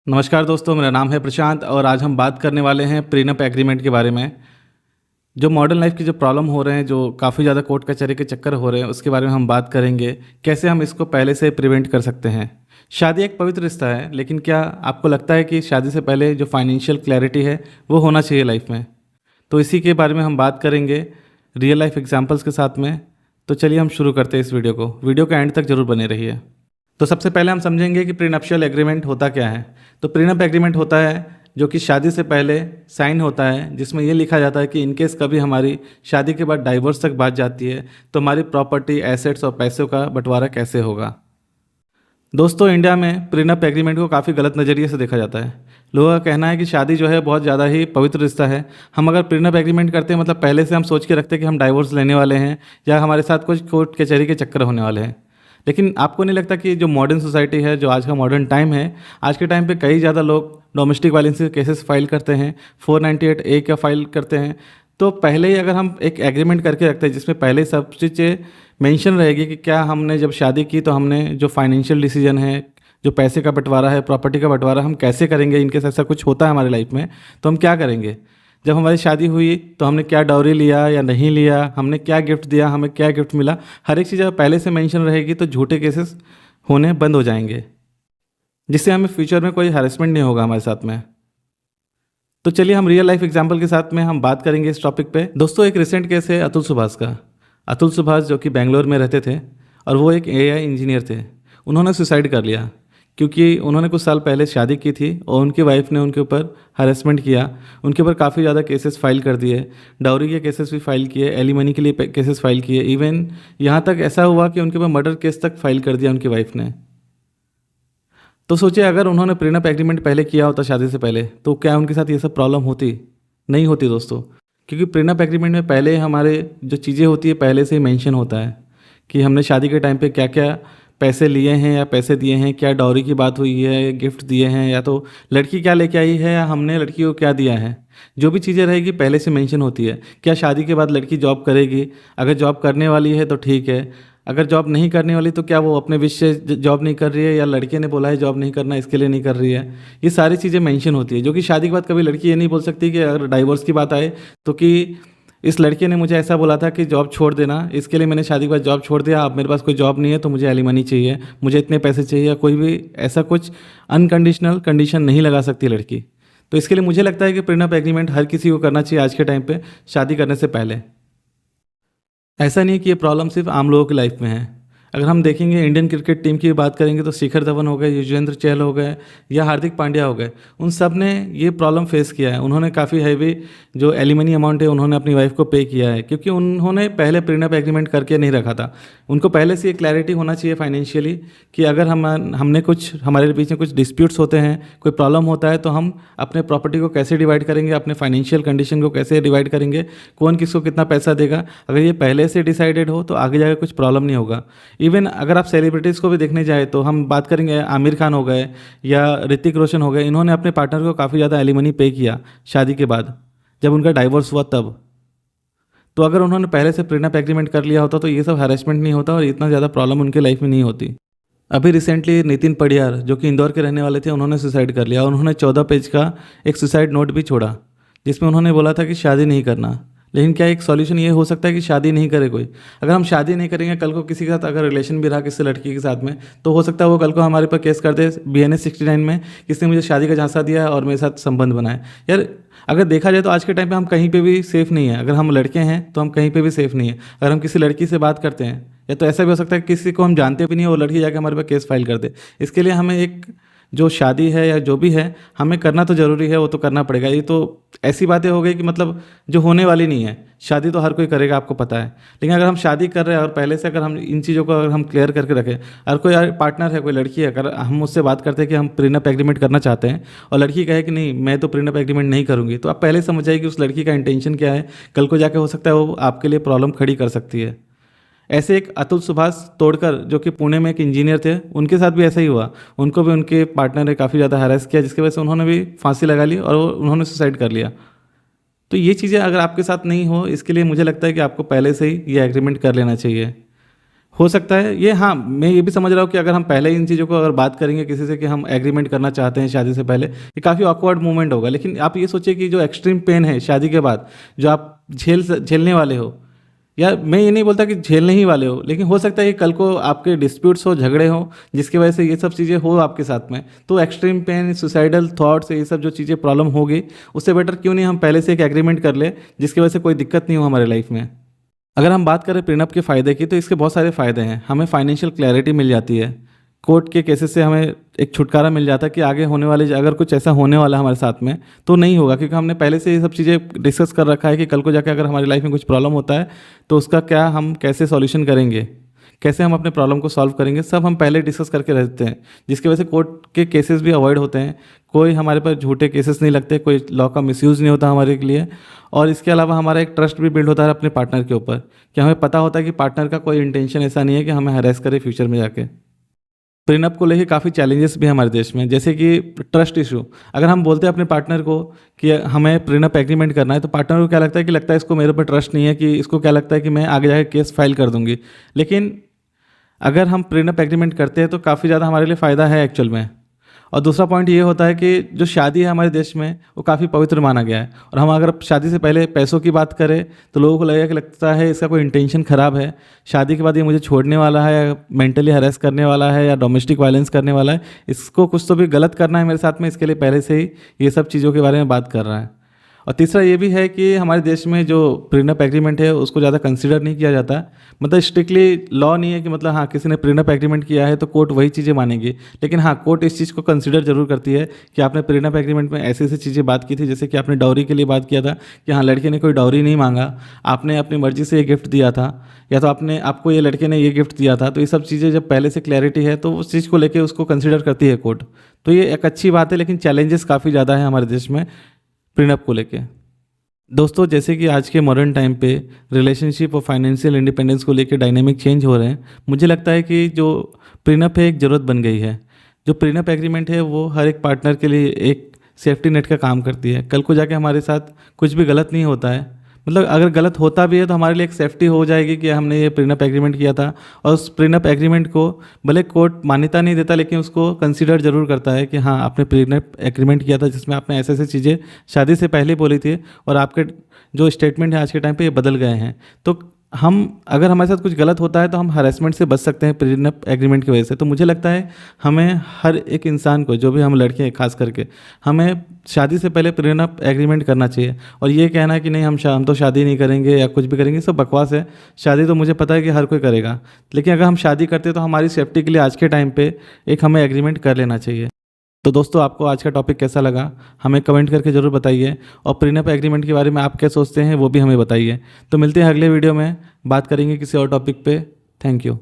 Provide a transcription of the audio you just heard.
नमस्कार दोस्तों, मेरा नाम है प्रशांत और आज हम बात करने वाले हैं प्रीनप एग्रीमेंट के बारे में। जो मॉडर्न लाइफ की जो प्रॉब्लम हो रहे हैं, जो काफ़ी ज़्यादा कोर्ट कचहरी के चक्कर हो रहे हैं, उसके बारे में हम बात करेंगे। कैसे हम इसको पहले से प्रिवेंट कर सकते हैं। शादी एक पवित्र रिश्ता है, लेकिन क्या आपको लगता है कि शादी से पहले जो फाइनेंशियल क्लैरिटी है वो होना चाहिए लाइफ में? तो इसी के बारे में हम बात करेंगे रियल लाइफ एग्जाम्पल्स के साथ में। तो चलिए हम शुरू करते हैं इस वीडियो को एंड तक जरूर बने रहिए। तो सबसे पहले हम समझेंगे कि प्रीनप्शियल एग्रीमेंट होता क्या है। तो प्रीनप एग्रीमेंट होता है जो कि शादी से पहले साइन होता है, जिसमें ये लिखा जाता है कि इनकेस कभी हमारी शादी के बाद डाइवोर्स तक बात जाती है तो हमारी प्रॉपर्टी, एसेट्स और पैसों का बंटवारा कैसे होगा। दोस्तों, इंडिया में प्रीनप एग्रीमेंट को काफ़ी गलत नज़रिए से देखा जाता है। लोगों का कहना है कि शादी जो है बहुत ज़्यादा ही पवित्र रिश्ता है। हम अगर प्रीनप एग्रीमेंट करते हैं मतलब पहले से हम सोच के रखते हैं कि हम डाइवोर्स लेने वाले हैं या हमारे साथ कुछ कोर्ट कचहरी के चक्कर होने वाले हैं। लेकिन आपको नहीं लगता कि जो मॉडर्न सोसाइटी है, जो आज का मॉडर्न टाइम है, आज के टाइम पे कई ज़्यादा लोग डोमेस्टिक वायलेंस के केसेस फाइल करते हैं, 498A का फाइल करते हैं। तो पहले ही अगर हम एक एग्रीमेंट करके रखते हैं जिसमें पहले सब चीज़ें मेंशन रहेगी कि क्या हमने जब शादी की तो हमने जो फाइनेंशियल डिसीजन है, जो पैसे का बंटवारा है, प्रॉपर्टी का बंटवारा हम कैसे करेंगे, इनकेस ऐसा कुछ होता है हमारी लाइफ में तो हम क्या करेंगे। जब हमारी शादी हुई तो हमने क्या डाउरी लिया या नहीं लिया, हमने क्या गिफ्ट दिया, हमें क्या गिफ्ट मिला, हर एक चीज़ अगर पहले से मेंशन रहेगी तो झूठे केसेस होने बंद हो जाएंगे, जिससे हमें फ्यूचर में कोई हैरेसमेंट नहीं होगा हमारे साथ में। तो चलिए हम रियल लाइफ एग्जांपल के साथ में हम बात करेंगे इस टॉपिक पे। दोस्तों, एक रिसेंट केस है अतुल सुभाष का। अतुल सुभाष जो कि बेंगलोर में रहते थे और वो एक AI इंजीनियर थे। उन्होंने सुसाइड कर लिया क्योंकि उन्होंने कुछ साल पहले शादी की थी और उनकी वाइफ ने उनके ऊपर हरेसमेंट किया। उनके ऊपर काफ़ी ज़्यादा केसेस फाइल कर दिए, डाउरी के केसेस भी फाइल किए, एलिमनी के लिए केसेस फाइल किए, इवन यहाँ तक ऐसा हुआ कि उनके ऊपर मर्डर केस तक फाइल कर दिया उनकी वाइफ ने। तो सोचिए, अगर उन्होंने प्रीनप एग्रीमेंट पहले किया होता शादी से पहले तो क्या उनके साथ ये सब प्रॉब्लम होती? नहीं होती दोस्तों, क्योंकि प्रीनप एग्रीमेंट में पहले हमारे जो चीज़ें होती है पहले से ही मेंशन होता है कि हमने शादी के टाइम पे क्या क्या पैसे लिए हैं या पैसे दिए हैं, क्या डॉरी की बात हुई है, गिफ्ट दिए हैं, या तो लड़की क्या लेके आई है या हमने लड़की को क्या दिया है। जो भी चीज़ें रहेगी पहले से मेंशन होती है। क्या शादी के बाद लड़की जॉब करेगी? अगर जॉब करने वाली है तो ठीक है, अगर जॉब नहीं करने वाली तो क्या वो अपने विश से जॉब नहीं कर रही है या लड़के ने बोला है जॉब नहीं करना इसके लिए नहीं कर रही है। ये सारी चीज़ें मेंशन होती है, जो कि शादी के बाद कभी लड़की ये नहीं बोल सकती कि अगर डाइवोर्स की बात आए तो कि इस लड़के ने मुझे ऐसा बोला था कि जॉब छोड़ देना, इसके लिए मैंने शादी के बाद जॉब छोड़ दिया, अब मेरे पास कोई जॉब नहीं है तो मुझे एलिमनी चाहिए, मुझे इतने पैसे चाहिए, या कोई भी ऐसा कुछ अनकंडीशनल कंडीशन नहीं लगा सकती लड़की। तो इसके लिए मुझे लगता है कि प्रीनप एग्रीमेंट हर किसी को करना चाहिए आज के टाइम पे शादी करने से पहले। ऐसा नहीं है कि ये प्रॉब्लम सिर्फ आम लोगों की लाइफ में है। अगर हम देखेंगे इंडियन क्रिकेट टीम की बात करेंगे तो शिखर धवन हो गए, युजवेंद्र चहल हो गए या हार्दिक पांड्या हो गए, उन सब ने ये प्रॉब्लम फेस किया है। उन्होंने काफ़ी हैवी जो एलिमनी अमाउंट है उन्होंने अपनी वाइफ को पे किया है, क्योंकि उन्होंने पहले प्रीनप एग्रीमेंट करके नहीं रखा था। उनको पहले से ये क्लैरिटी होना चाहिए फाइनेंशियली कि अगर हमने कुछ हमारे बीच में कुछ डिस्प्यूट्स होते हैं, कोई प्रॉब्लम होता है तो हम अपने प्रॉपर्टी को कैसे डिवाइड करेंगे, अपने फाइनेंशियल कंडीशन को कैसे डिवाइड करेंगे, कौन किसको कितना पैसा देगा। अगर ये पहले से डिसाइडेड हो तो आगे जाकर कुछ प्रॉब्लम नहीं होगा। इवन अगर आप सेलिब्रिटीज़ को भी देखने जाए तो हम बात करेंगे आमिर खान हो गए या ऋतिक रोशन हो गए, इन्होंने अपने पार्टनर को काफ़ी ज़्यादा एलिमनी पे किया शादी के बाद, जब उनका डाइवोर्स हुआ तब। तो अगर उन्होंने पहले से प्रीनप एग्रीमेंट कर लिया होता तो ये सब हैरेसमेंट नहीं होता और इतना ज़्यादा प्रॉब्लम उनके लाइफ में नहीं होती। अभी रिसेंटली नितिन पडियार जो कि इंदौर के रहने वाले थे, उन्होंने सुसाइड कर लिया और उन्होंने 14 पेज का एक सुसाइड नोट भी छोड़ा जिसमें उन्होंने बोला था कि शादी नहीं करना। लेकिन क्या एक सॉल्यूशन ये हो सकता है कि शादी नहीं करे कोई? अगर हम शादी नहीं करेंगे, कल को किसी के साथ अगर रिलेशन भी रहा किसी लड़की के साथ में, तो हो सकता है वो कल को हमारे पर केस कर दे BNS 69 में, किसने मुझे शादी का झांसा दिया और मेरे साथ संबंध बनाए। यार, अगर देखा जाए तो आज के टाइम पे हम कहीं पे भी सेफ़ नहीं है। अगर हम लड़के हैं तो हम कहीं पे भी सेफ़ नहीं है। अगर हम किसी लड़की से बात करते हैं, या तो ऐसा भी हो सकता है कि किसी को हम जानते भी नहीं है और लड़की जाके हमारे पर केस फाइल कर दे। इसके लिए हमें एक जो शादी है या जो भी है हमें करना तो ज़रूरी है, वो तो करना पड़ेगा। ये तो ऐसी बातें हो गई कि मतलब जो होने वाली नहीं है। शादी तो हर कोई करेगा, आपको पता है। लेकिन अगर हम शादी कर रहे हैं और पहले से अगर हम इन चीज़ों को अगर हम क्लियर करके रखें, अगर कोई पार्टनर है, कोई लड़की है, अगर हम उससे बात करते हैं कि हम प्रीनप एग्रीमेंट करना चाहते हैं और लड़की कहे कि नहीं मैं तो प्रीनप एग्रीमेंट नहीं करूँगी, तो आप पहले समझ जाइए कि उस लड़की का इंटेंशन क्या है। कल को जाके हो सकता है वो आपके लिए प्रॉब्लम खड़ी कर सकती है। ऐसे एक अतुल सुभाष तोड़कर जो कि पुणे में एक इंजीनियर थे, उनके साथ भी ऐसा ही हुआ। उनको भी उनके पार्टनर ने काफ़ी ज़्यादा हैरेस किया, जिसकी वजह से उन्होंने भी फांसी लगा ली और उन्होंने सुसाइड कर लिया। तो ये चीज़ें अगर आपके साथ नहीं हो, इसके लिए मुझे लगता है कि आपको पहले से ही ये एग्रीमेंट कर लेना चाहिए। हो सकता है ये, हाँ, मैं ये भी समझ रहा हूँ कि अगर हम पहले इन चीज़ों को अगर बात करेंगे किसी से कि हम एग्रीमेंट करना चाहते हैं शादी से पहले, ये काफ़ी ऑकवर्ड मोमेंट होगा। लेकिन आप ये सोचिए कि जो एक्सट्रीम पेन है शादी के बाद, जो आप झेलने वाले हो, या मैं ये नहीं बोलता कि झेलने ही वाले हो, लेकिन हो सकता है कि कल को आपके डिस्प्यूट्स हो, झगड़े हो, जिसकी वजह से ये सब चीज़ें हो आपके साथ में, तो एक्सट्रीम पेन, सुसाइडल थॉट्स, ये सब जो चीज़ें प्रॉब्लम होगी, उससे बेटर क्यों नहीं हम पहले से एक एग्रीमेंट कर ले जिसकी वजह से कोई दिक्कत नहीं हो हमारे लाइफ में। अगर हम बात करें प्रीनप के फ़ायदे की, तो इसके बहुत सारे फ़ायदे हैं। हमें फाइनेंशियल क्लैरिटी मिल जाती है, कोर्ट के केसेस से हमें एक छुटकारा मिल जाता है कि आगे होने वाले अगर कुछ ऐसा होने वाला है हमारे साथ में तो नहीं होगा, क्योंकि हमने पहले से ये सब चीज़ें डिस्कस कर रखा है कि कल को जाके अगर हमारी लाइफ में कुछ प्रॉब्लम होता है तो उसका क्या, हम कैसे सॉल्यूशन करेंगे, कैसे हम अपने प्रॉब्लम को सॉल्व करेंगे, सब हम पहले डिस्कस करके रहते हैं, जिसकी वजह से कोर्ट के केसेस भी अवॉइड होते हैं। कोई हमारे पर झूठे केसेस नहीं लगते, कोई लॉ का मिसयूज़ नहीं होता हमारे के लिए। और इसके अलावा हमारा एक ट्रस्ट भी बिल्ड होता है अपने पार्टनर के ऊपर, कि हमें पता होता है कि पार्टनर का कोई इंटेंशन ऐसा नहीं है कि हमें हरेस करे फ्यूचर में जाके। प्रीनप को लेके काफ़ी चैलेंजेस भी हैं हमारे देश में, जैसे कि ट्रस्ट इशू। अगर हम बोलते हैं अपने पार्टनर को कि हमें प्रीनप एग्रीमेंट करना है, तो पार्टनर को क्या लगता है कि लगता है इसको मेरे ऊपर ट्रस्ट नहीं है, कि इसको क्या लगता है कि मैं आगे जाके केस फाइल कर दूंगी। लेकिन अगर हम प्रीनप एग्रीमेंट करते हैं तो काफ़ी ज़्यादा हमारे लिए फ़ायदा है एक्चुअल में। और दूसरा पॉइंट ये होता है कि जो शादी है हमारे देश में वो काफ़ी पवित्र माना गया है। और हम अगर शादी से पहले पैसों की बात करें तो लोगों को लगेगा कि लगता है इसका कोई इंटेंशन ख़राब है, शादी के बाद ये मुझे छोड़ने वाला है, या मेंटली हरेस करने वाला है, या डोमेस्टिक वायलेंस करने वाला है, इसको कुछ तो भी गलत करना है मेरे साथ में, इसके लिए पहले से ही ये सब चीज़ों के बारे में बात कर रहा है। और तीसरा ये भी है कि हमारे देश में जो प्रीनप एग्रीमेंट है उसको ज़्यादा कंसीडर नहीं किया जाता। मतलब स्ट्रिक्टली लॉ नहीं है कि मतलब हाँ किसी ने प्रीनप एग्रीमेंट किया है तो कोर्ट वही चीज़ें मानेगी। लेकिन हाँ, कोर्ट इस चीज़ को कंसीडर जरूर करती है कि आपने प्रीनप एग्रीमेंट में ऐसी ऐसी चीज़ें बात की थी, जैसे कि आपने डाउरी के लिए बात किया था कि हाँ लड़के ने कोई डाउरी नहीं मांगा, आपने अपनी मर्जी से ये गिफ्ट दिया था, या तो आपको ये लड़के ने ये गिफ्ट दिया था। तो ये सब चीज़ें जब पहले से क्लैरिटी है तो उस चीज़ को लेकर उसको कंसिडर करती है कोर्ट। तो ये एक अच्छी बात है, लेकिन चैलेंजेस काफ़ी ज़्यादा है हमारे देश में प्रीनप को लेके। दोस्तों, जैसे कि आज के मॉडर्न टाइम पे रिलेशनशिप और फाइनेंशियल इंडिपेंडेंस को लेके डायनेमिक चेंज हो रहे हैं, मुझे लगता है कि जो प्रीनप है एक ज़रूरत बन गई है। जो प्रीनप एग्रीमेंट है वो हर एक पार्टनर के लिए एक सेफ्टी नेट का काम करती है। कल को जाके हमारे साथ कुछ भी गलत नहीं होता है, मतलब अगर गलत होता भी है तो हमारे लिए एक सेफ्टी हो जाएगी कि हमने ये प्रीनप एग्रीमेंट किया था। और उस प्रीनप एग्रीमेंट को भले कोर्ट मान्यता नहीं देता, लेकिन उसको कंसीडर जरूर करता है कि हाँ आपने प्रीनप एग्रीमेंट किया था जिसमें आपने ऐसे ऐसे चीज़ें शादी से पहले बोली थी, और आपके जो स्टेटमेंट है आज के टाइम पे ये बदल गए हैं। तो हम अगर हमारे साथ कुछ गलत होता है तो हम हरेसमेंट से बच सकते हैं प्रीनप एग्रीमेंट की वजह से। तो मुझे लगता है हमें हर एक इंसान को, जो भी हम लड़के हैं खास करके, हमें शादी से पहले प्रीनप एग्रीमेंट करना चाहिए। और ये कहना है कि नहीं हम तो शादी नहीं करेंगे या कुछ भी करेंगे, सब बकवास है। शादी तो मुझे पता है कि हर कोई करेगा, लेकिन अगर हम शादी करते हैं तो हमारी सेफ्टी के लिए आज के टाइम पे एक हमें एग्रीमेंट कर लेना चाहिए। तो दोस्तों, आपको आज का टॉपिक कैसा लगा हमें कमेंट करके ज़रूर बताइए, और प्रीनप एग्रीमेंट के बारे में आप क्या सोचते हैं वो भी हमें बताइए। तो मिलते हैं अगले वीडियो में, बात करेंगे किसी और टॉपिक पे। Thank you.